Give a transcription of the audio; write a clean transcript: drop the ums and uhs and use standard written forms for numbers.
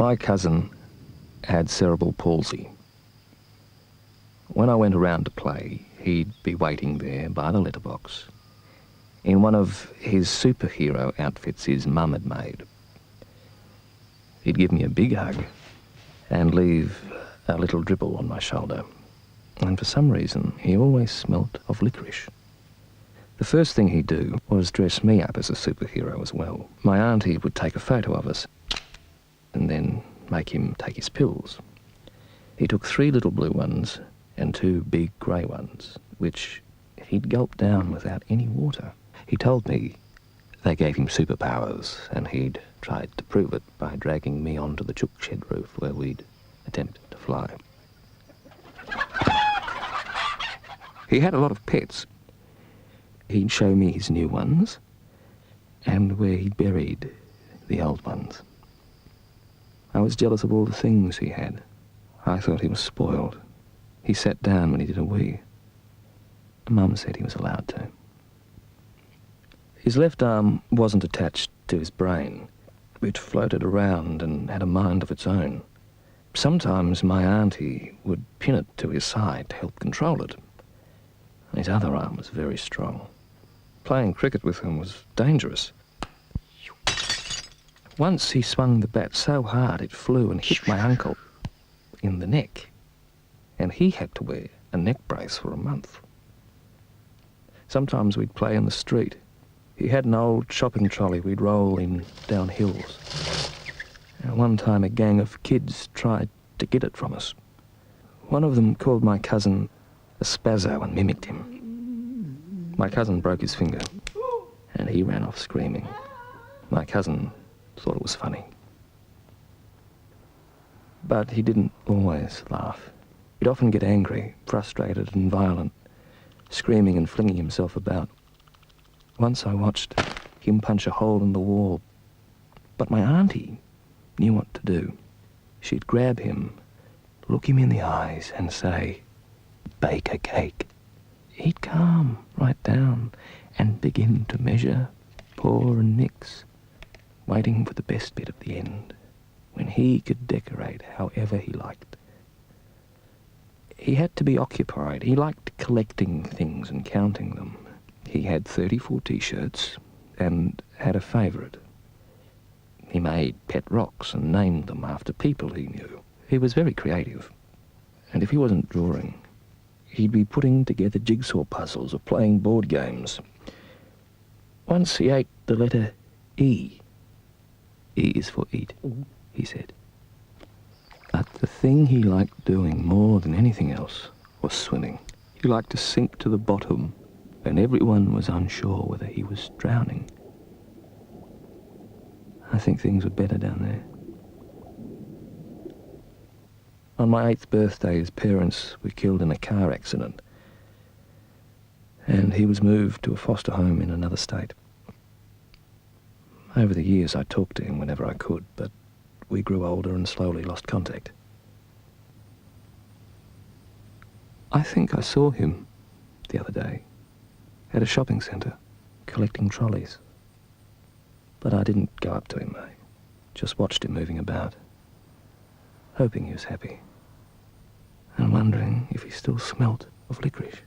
My cousin had cerebral palsy. When I went around to play, he'd be waiting there by the letterbox in one of his superhero outfits his mum had made. He'd give me a big hug and leave a little dribble on my shoulder. And for some reason, he always smelt of licorice. The first thing he'd do was dress me up as a superhero as well. My auntie would take a photo of us and then make him take his pills. He took 3 little blue ones and 2 big grey ones, which he'd gulp down without any water. He told me they gave him superpowers, and he'd tried to prove it by dragging me onto the chook shed roof where we'd attempted to fly. He had a lot of pets. He'd show me his new ones and where he'd buried the old ones. I was jealous of all the things he had. I thought he was spoiled. He sat down when he did a wee. Mum said he was allowed to. His left arm wasn't attached to his brain. It floated around and had a mind of its own. Sometimes my auntie would pin it to his side to help control it. His other arm was very strong. Playing cricket with him was dangerous. Once he swung the bat so hard it flew and hit my uncle in the neck, and he had to wear a neck brace for a month. Sometimes we'd play in the street. He had an old shopping trolley we'd roll in down hills. And one time a gang of kids tried to get it from us. One of them called my cousin a spazzo and mimicked him. My cousin broke his finger, and he ran off screaming. My cousin thought it was funny. But he didn't always laugh. He'd often get angry, frustrated and violent, screaming and flinging himself about. Once I watched him punch a hole in the wall, but my auntie knew what to do. She'd grab him, look him in the eyes and say, "Bake a cake." He'd calm right down and begin to measure, pour and mix, waiting for the best bit at the end, when he could decorate however he liked. He had to be occupied. He liked collecting things and counting them. He had 34 T-shirts and had a favourite. He made pet rocks and named them after people he knew. He was very creative, and if he wasn't drawing, he'd be putting together jigsaw puzzles or playing board games. Once he ate the letter E. E is for eat, he said. But the thing he liked doing more than anything else was swimming. He liked to sink to the bottom when everyone was unsure whether he was drowning. I think things were better down there. On my 8th birthday, his parents were killed in a car accident, and he was moved to a foster home in another state. Over the years, I talked to him whenever I could, but we grew older and slowly lost contact. I think I saw him the other day at a shopping centre, collecting trolleys. But I didn't go up to him, I just watched him moving about, hoping he was happy, and wondering if he still smelt of licorice.